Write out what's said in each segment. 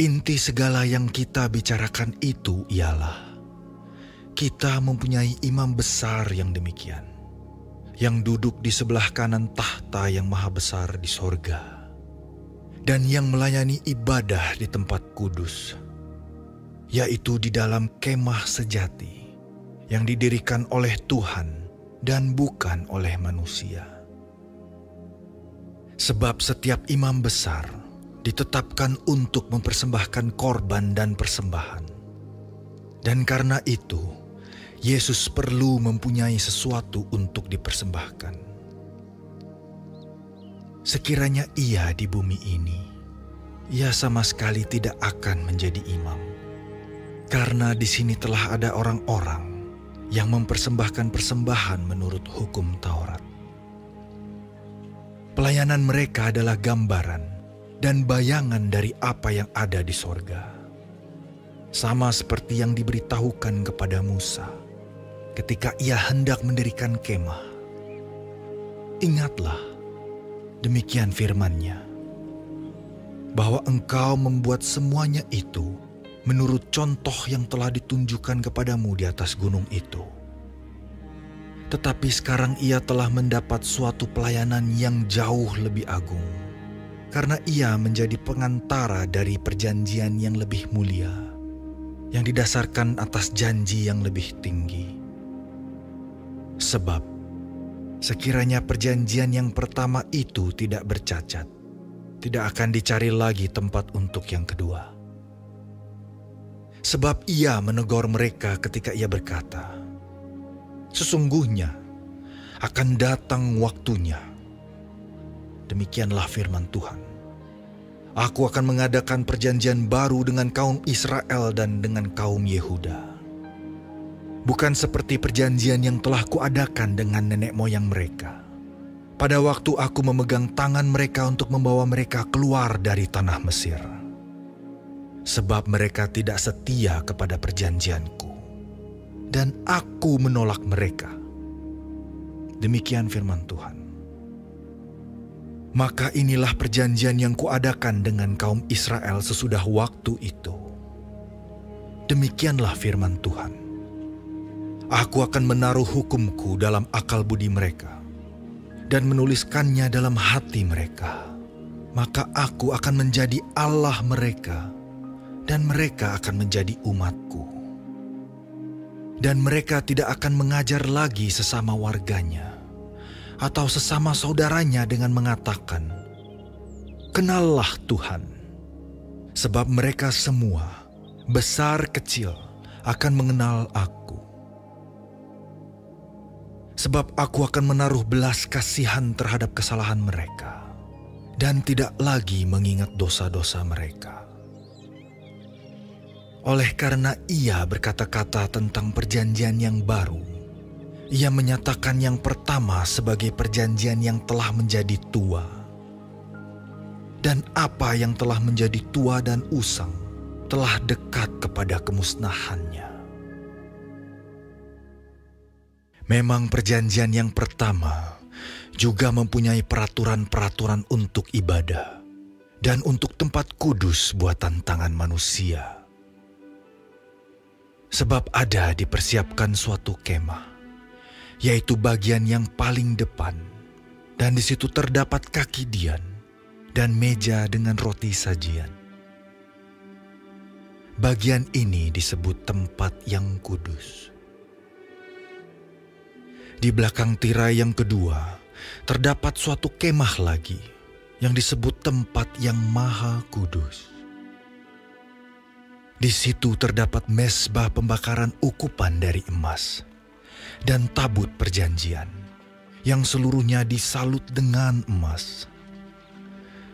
Inti segala yang kita bicarakan itu ialah kita mempunyai imam besar yang demikian, yang duduk di sebelah kanan tahta yang maha besar di sorga, dan yang melayani ibadah di tempat kudus, yaitu di dalam kemah sejati yang didirikan oleh Tuhan dan bukan oleh manusia. Sebab setiap imam besar ditetapkan untuk mempersembahkan korban dan persembahan. Dan karena itu, Yesus perlu mempunyai sesuatu untuk dipersembahkan. Sekiranya ia di bumi ini, ia sama sekali tidak akan menjadi imam. Karena di sini telah ada orang-orang yang mempersembahkan persembahan menurut hukum Taurat. Pelayanan mereka adalah gambaran dan bayangan dari apa yang ada di sorga. Sama seperti yang diberitahukan kepada Musa ketika ia hendak mendirikan kemah. Ingatlah, demikian firman-Nya, bahwa engkau membuat semuanya itu menurut contoh yang telah ditunjukkan kepadamu di atas gunung itu. Tetapi sekarang ia telah mendapat suatu pelayanan yang jauh lebih agung, karena ia menjadi pengantara dari perjanjian yang lebih mulia, yang didasarkan atas janji yang lebih tinggi. Sebab, sekiranya perjanjian yang pertama itu tidak bercacat, tidak akan dicari lagi tempat untuk yang kedua. Sebab ia menegur mereka ketika ia berkata, sesungguhnya akan datang waktunya. Demikianlah firman Tuhan. Aku akan mengadakan perjanjian baru dengan kaum Israel dan dengan kaum Yehuda. Bukan seperti perjanjian yang telah kuadakan dengan nenek moyang mereka, pada waktu aku memegang tangan mereka untuk membawa mereka keluar dari tanah Mesir. Sebab mereka tidak setia kepada perjanjianku, dan aku menolak mereka. Demikian firman Tuhan. Maka inilah perjanjian yang kuadakan dengan kaum Israel sesudah waktu itu. Demikianlah firman Tuhan. Aku akan menaruh hukumku dalam akal budi mereka, dan menuliskannya dalam hati mereka. Maka aku akan menjadi Allah mereka, dan mereka akan menjadi umatku. Dan mereka tidak akan mengajar lagi sesama warganya, atau sesama saudaranya dengan mengatakan, kenallah Tuhan. Sebab mereka semua, besar kecil, akan mengenal aku. Sebab aku akan menaruh belas kasihan terhadap kesalahan mereka, dan tidak lagi mengingat dosa-dosa mereka. Oleh karena ia berkata-kata tentang perjanjian yang baru, ia menyatakan yang pertama sebagai perjanjian yang telah menjadi tua. Dan apa yang telah menjadi tua dan usang telah dekat kepada kemusnahannya. Memang perjanjian yang pertama juga mempunyai peraturan-peraturan untuk ibadah dan untuk tempat kudus buatan tangan manusia. Sebab ada dipersiapkan suatu kemah, yaitu bagian yang paling depan, dan di situ terdapat kaki dian dan meja dengan roti sajian. Bagian ini disebut tempat yang kudus. Di belakang tirai yang kedua terdapat suatu kemah lagi yang disebut tempat yang maha kudus. Di situ terdapat mezbah pembakaran ukupan dari emas dan tabut perjanjian yang seluruhnya disalut dengan emas.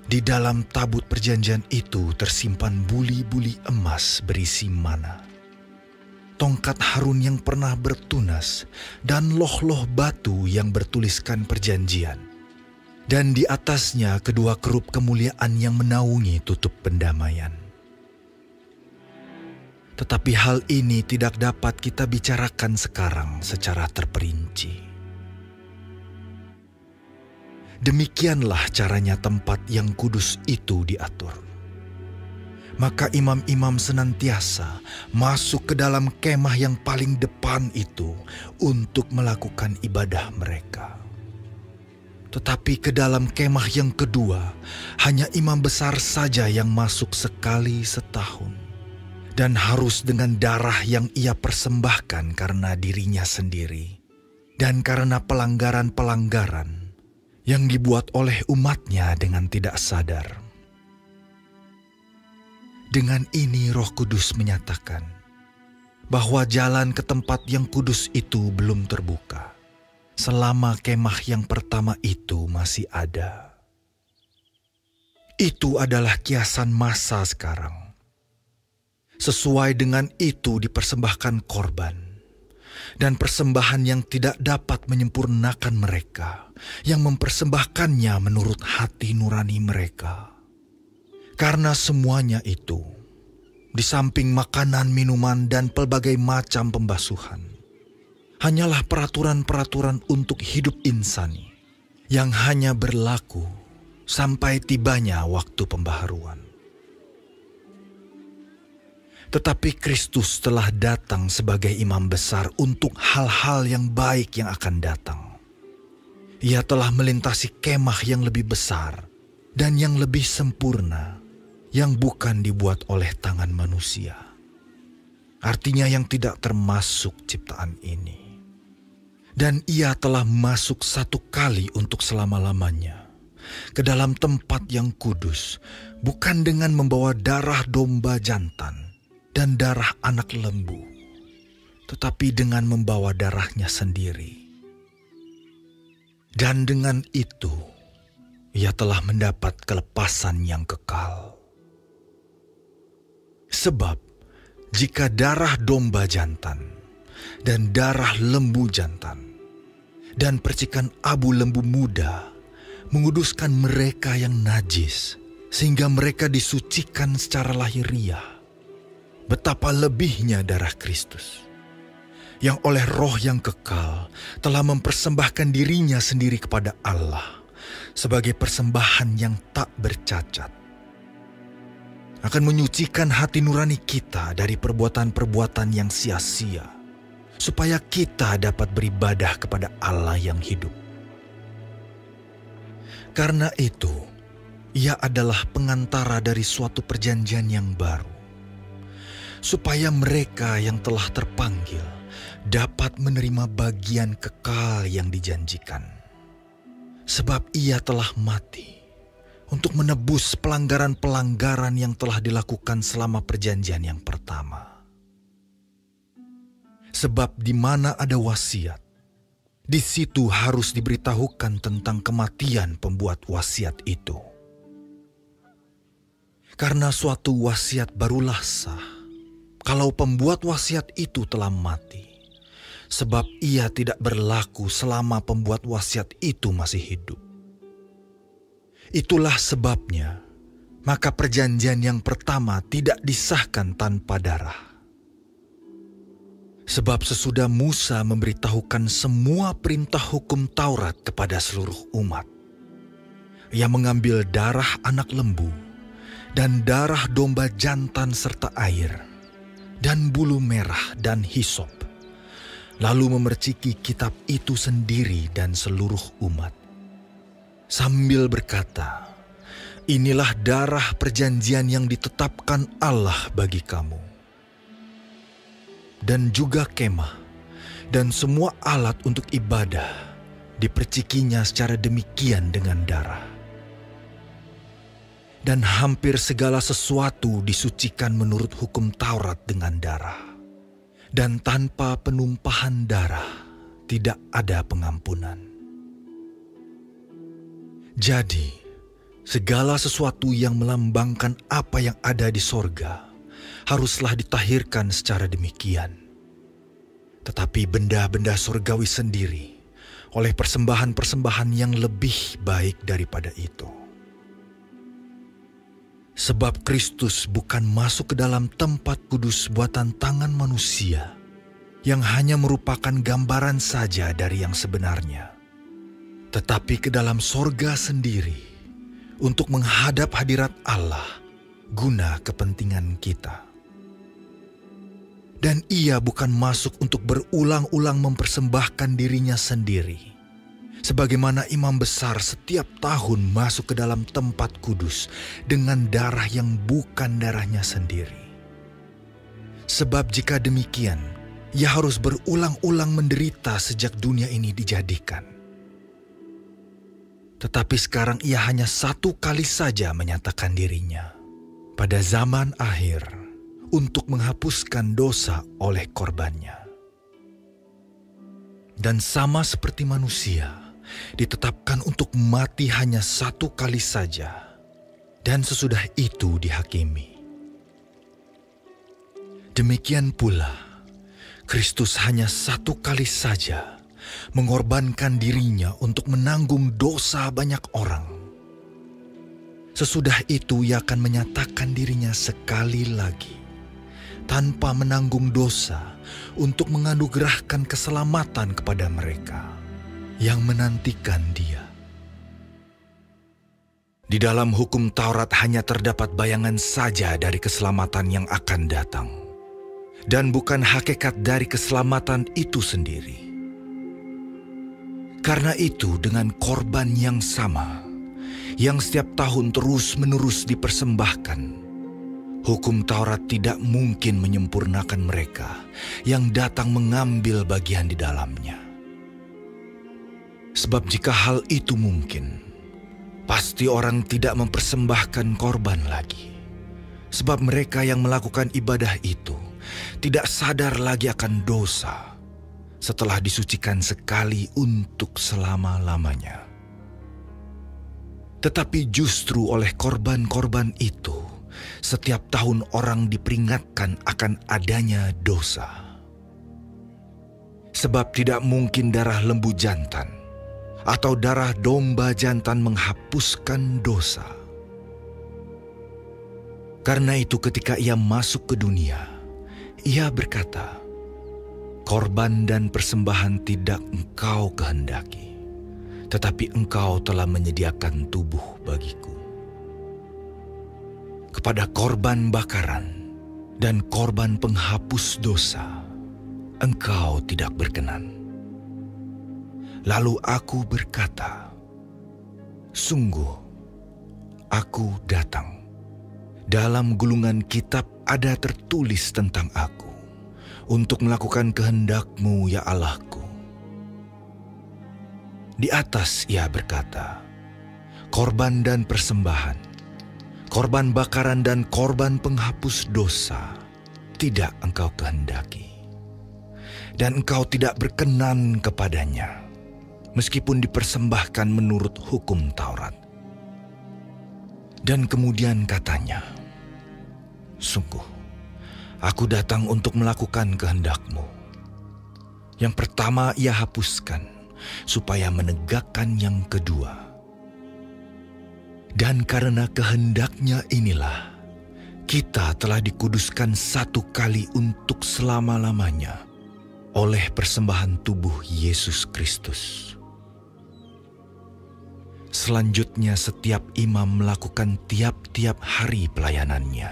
Di dalam tabut perjanjian itu tersimpan buli-buli emas berisi mana, tongkat Harun yang pernah bertunas, dan loh-loh batu yang bertuliskan perjanjian. Dan di atasnya kedua kerup kemuliaan yang menaungi tutup pendamaian. Tetapi hal ini tidak dapat kita bicarakan sekarang secara terperinci. Demikianlah caranya tempat yang kudus itu diatur. Maka imam-imam senantiasa masuk ke dalam kemah yang paling depan itu untuk melakukan ibadah mereka. Tetapi ke dalam kemah yang kedua, hanya imam besar saja yang masuk sekali setahun. Dan harus dengan darah yang ia persembahkan karena dirinya sendiri. Dan karena pelanggaran-pelanggaran yang dibuat oleh umatnya dengan tidak sadar. Dengan ini Roh Kudus menyatakan bahwa jalan ke tempat yang kudus itu belum terbuka selama kemah yang pertama itu masih ada. Itu adalah kiasan masa sekarang. Sesuai dengan itu dipersembahkan korban dan persembahan yang tidak dapat menyempurnakan mereka, yang mempersembahkannya menurut hati nurani mereka. Karena semuanya itu, di samping makanan, minuman, dan pelbagai macam pembasuhan, hanyalah peraturan-peraturan untuk hidup insani yang hanya berlaku sampai tibanya waktu pembaharuan. Tetapi Kristus telah datang sebagai imam besar untuk hal-hal yang baik yang akan datang. Ia telah melintasi kemah yang lebih besar dan yang lebih sempurna, yang bukan dibuat oleh tangan manusia. Artinya yang tidak termasuk ciptaan ini. Dan ia telah masuk satu kali untuk selama-lamanya ke dalam tempat yang kudus, bukan dengan membawa darah domba jantan dan darah anak lembu, tetapi dengan membawa darahnya sendiri. Dan dengan itu, ia telah mendapat kelepasan yang kekal. Sebab, jika darah domba jantan dan darah lembu jantan dan percikan abu lembu muda menguduskan mereka yang najis, sehingga mereka disucikan secara lahiriah, betapa lebihnya darah Kristus, yang oleh Roh yang kekal telah mempersembahkan dirinya sendiri kepada Allah sebagai persembahan yang tak bercacat, akan menyucikan hati nurani kita dari perbuatan-perbuatan yang sia-sia, supaya kita dapat beribadah kepada Allah yang hidup. Karena itu, ia adalah pengantara dari suatu perjanjian yang baru, supaya mereka yang telah terpanggil dapat menerima bagian kekal yang dijanjikan. Sebab ia telah mati untuk menebus pelanggaran-pelanggaran yang telah dilakukan selama perjanjian yang pertama. Sebab di mana ada wasiat, di situ harus diberitahukan tentang kematian pembuat wasiat itu. Karena suatu wasiat barulah sah kalau pembuat wasiat itu telah mati, sebab ia tidak berlaku selama pembuat wasiat itu masih hidup. Itulah sebabnya, maka perjanjian yang pertama tidak disahkan tanpa darah. Sebab sesudah Musa memberitahukan semua perintah hukum Taurat kepada seluruh umat, ia mengambil darah anak lembu dan darah domba jantan serta air, dan bulu merah dan hisop, lalu memerciki kitab itu sendiri dan seluruh umat, sambil berkata, "Inilah darah perjanjian yang ditetapkan Allah bagi kamu." Dan juga kemah dan semua alat untuk ibadah dipercikinya secara demikian dengan darah. Dan hampir segala sesuatu disucikan menurut hukum Taurat dengan darah. Dan tanpa penumpahan darah tidak ada pengampunan. Jadi, segala sesuatu yang melambangkan apa yang ada di sorga haruslah ditahirkan secara demikian. Tetapi benda-benda sorgawi sendiri oleh persembahan-persembahan yang lebih baik daripada itu. Sebab Kristus bukan masuk ke dalam tempat kudus buatan tangan manusia, yang hanya merupakan gambaran saja dari yang sebenarnya, tetapi ke dalam sorga sendiri, untuk menghadap hadirat Allah guna kepentingan kita. Dan ia bukan masuk untuk berulang-ulang mempersembahkan dirinya sendiri, sebagaimana imam besar setiap tahun masuk ke dalam tempat kudus dengan darah yang bukan darahnya sendiri. Sebab jika demikian, ia harus berulang-ulang menderita sejak dunia ini dijadikan. Tetapi sekarang ia hanya satu kali saja menyatakan dirinya pada zaman akhir untuk menghapuskan dosa oleh korbannya. Dan sama seperti manusia, ditetapkan untuk mati hanya satu kali saja, dan sesudah itu dihakimi. Demikian pula, Kristus hanya satu kali saja mengorbankan dirinya untuk menanggung dosa banyak orang. Sesudah itu ia akan menyatakan dirinya sekali lagi, tanpa menanggung dosa, untuk menganugerahkan keselamatan kepada mereka yang menantikan Dia. Di dalam hukum Taurat hanya terdapat bayangan saja dari keselamatan yang akan datang, dan bukan hakikat dari keselamatan itu sendiri. Karena itu, dengan korban yang sama, yang setiap tahun terus-menerus dipersembahkan, hukum Taurat tidak mungkin menyempurnakan mereka yang datang mengambil bagian di dalamnya. Sebab jika hal itu mungkin, pasti orang tidak mempersembahkan korban lagi. Sebab mereka yang melakukan ibadah itu tidak sadar lagi akan dosa setelah disucikan sekali untuk selama-lamanya. Tetapi justru oleh korban-korban itu, setiap tahun orang diperingatkan akan adanya dosa. Sebab tidak mungkin darah lembu jantan atau darah domba jantan menghapuskan dosa. Karena itu ketika ia masuk ke dunia, ia berkata, "Korban dan persembahan tidak engkau kehendaki, tetapi engkau telah menyediakan tubuh bagiku. Kepada korban bakaran dan korban penghapus dosa, engkau tidak berkenan." Lalu aku berkata, "Sungguh, aku datang. Dalam gulungan kitab ada tertulis tentang aku, untuk melakukan kehendak-Mu, ya Allah-Ku." Di atas ia berkata, "Korban dan persembahan, korban bakaran dan korban penghapus dosa tidak engkau kehendaki, dan engkau tidak berkenan kepadanya, meskipun dipersembahkan menurut hukum Taurat." Dan kemudian katanya, "Sungguh, aku datang untuk melakukan kehendak-Mu." Yang pertama ia hapuskan, supaya menegakkan yang kedua. Dan karena kehendaknya inilah, kita telah dikuduskan satu kali untuk selama-lamanya oleh persembahan tubuh Yesus Kristus. Selanjutnya setiap imam melakukan tiap-tiap hari pelayanannya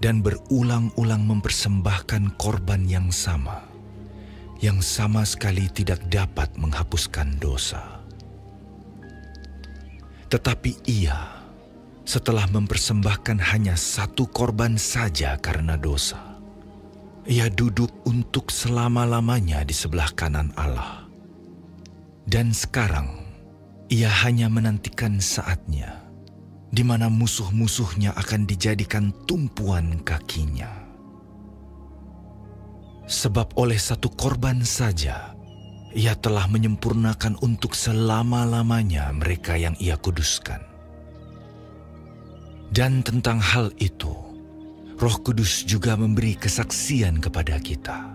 dan berulang-ulang mempersembahkan korban yang sama sekali tidak dapat menghapuskan dosa. Tetapi ia, setelah mempersembahkan hanya satu korban saja karena dosa, ia duduk untuk selama-lamanya di sebelah kanan Allah. Dan sekarang, ia hanya menantikan saatnya di mana musuh-musuhnya akan dijadikan tumpuan kakinya. Sebab oleh satu korban saja, ia telah menyempurnakan untuk selama-lamanya mereka yang ia kuduskan. Dan tentang hal itu, Roh Kudus juga memberi kesaksian kepada kita.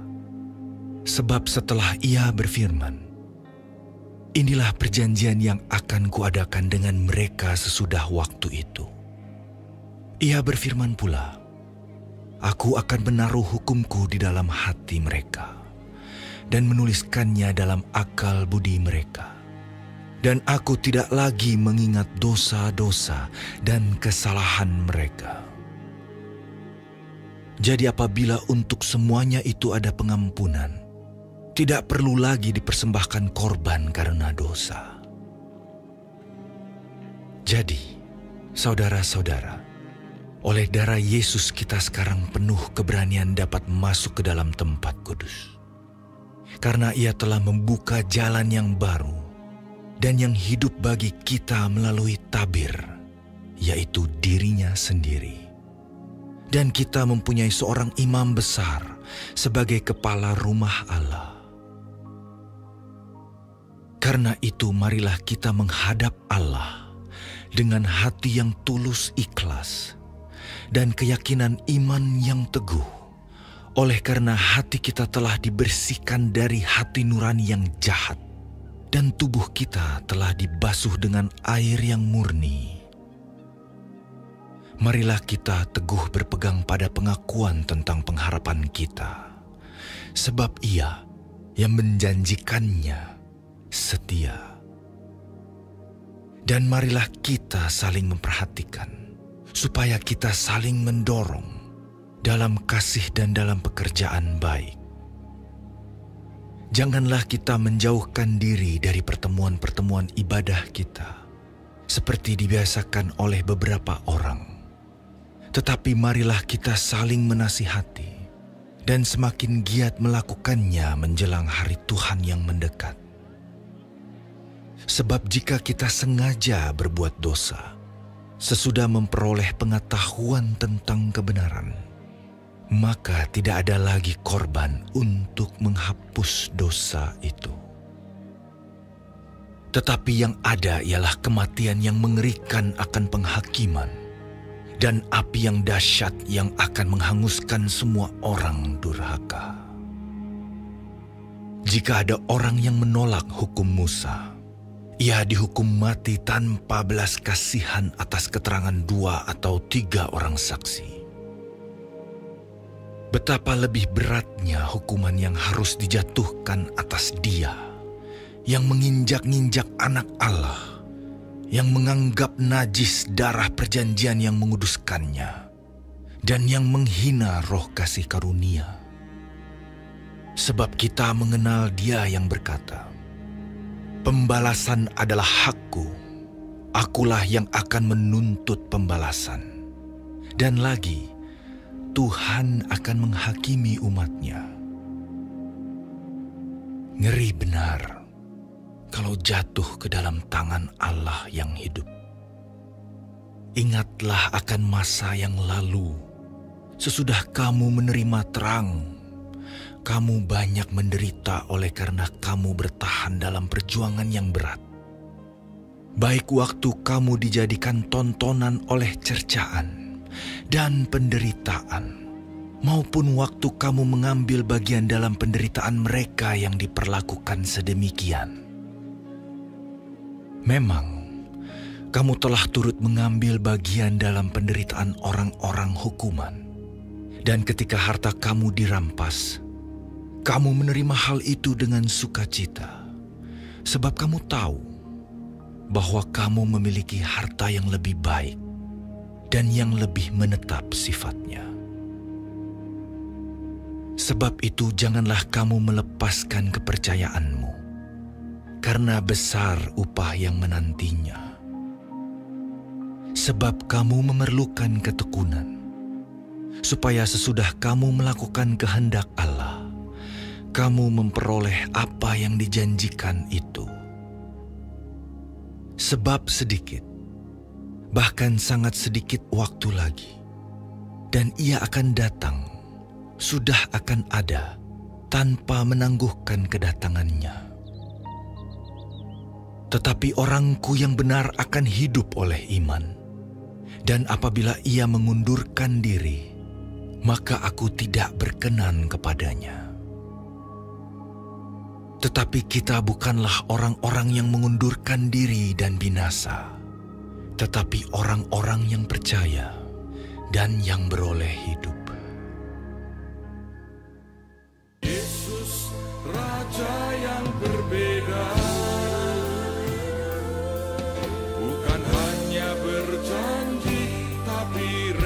Sebab setelah ia berfirman, "Inilah perjanjian yang akan kuadakan dengan mereka sesudah waktu itu." Ia berfirman pula, "Aku akan menaruh hukumku di dalam hati mereka dan menuliskannya dalam akal budi mereka. dan aku tidak lagi mengingat dosa-dosa dan kesalahan mereka. Jadi apabila untuk semuanya itu ada pengampunan, tidak perlu lagi dipersembahkan korban karena dosa. Jadi, saudara-saudara, oleh darah Yesus kita sekarang penuh keberanian dapat masuk ke dalam tempat kudus. Karena Ia telah membuka jalan yang baru dan yang hidup bagi kita melalui tabir, yaitu dirinya sendiri. Dan kita mempunyai seorang imam besar sebagai kepala rumah Allah. Karena itu marilah kita menghadap Allah dengan hati yang tulus ikhlas dan keyakinan iman yang teguh, oleh karena hati kita telah dibersihkan dari hati nurani yang jahat, dan tubuh kita telah dibasuh dengan air yang murni. Marilah kita teguh berpegang pada pengakuan tentang pengharapan kita, sebab Ia yang menjanjikannya setia. Dan marilah kita saling memperhatikan, supaya kita saling mendorong dalam kasih dan dalam pekerjaan baik. Janganlah kita menjauhkan diri dari pertemuan-pertemuan ibadah kita, seperti dibiasakan oleh beberapa orang. Tetapi marilah kita saling menasihati, dan semakin giat melakukannya menjelang hari Tuhan yang mendekat. Sebab jika kita sengaja berbuat dosa, sesudah memperoleh pengetahuan tentang kebenaran, maka tidak ada lagi korban untuk menghapus dosa itu. Tetapi yang ada ialah kematian yang mengerikan akan penghakiman, dan api yang dahsyat yang akan menghanguskan semua orang durhaka. Jika ada orang yang menolak hukum Musa, ia dihukum mati tanpa belas kasihan atas keterangan 2 atau 3 orang saksi. Betapa lebih beratnya hukuman yang harus dijatuhkan atas dia yang menginjak-injak anak Allah, yang menganggap najis darah perjanjian yang menguduskannya, dan yang menghina roh kasih karunia. Sebab kita mengenal Dia yang berkata, "Pembalasan adalah hakku, akulah yang akan menuntut pembalasan." Dan lagi, Tuhan akan menghakimi umat-Nya. Ngeri benar kalau jatuh ke dalam tangan Allah yang hidup. Ingatlah akan masa yang lalu. Sesudah kamu menerima terang, kamu banyak menderita oleh karena kamu bertahan dalam perjuangan yang berat. Baik waktu kamu dijadikan tontonan oleh cercaan dan penderitaan, maupun waktu kamu mengambil bagian dalam penderitaan mereka yang diperlakukan sedemikian. Memang, kamu telah turut mengambil bagian dalam penderitaan orang-orang hukuman, dan ketika harta kamu dirampas, kamu menerima hal itu dengan sukacita, sebab kamu tahu bahwa kamu memiliki harta yang lebih baik dan yang lebih menetap sifatnya. Sebab itu janganlah kamu melepaskan kepercayaanmu, karena besar upah yang menantinya. Sebab kamu memerlukan ketekunan, supaya sesudah kamu melakukan kehendak Allah, kamu memperoleh apa yang dijanjikan itu. Sebab sedikit, bahkan sangat sedikit waktu lagi, dan Ia akan datang, sudah akan ada, tanpa menangguhkan kedatangannya. Tetapi orangku yang benar akan hidup oleh iman, dan apabila ia mengundurkan diri, maka aku tidak berkenan kepadanya. Tetapi kita bukanlah orang-orang yang mengundurkan diri dan binasa, tetapi orang-orang yang percaya dan yang beroleh hidup. Yesus, Raja yang berbeda, akhir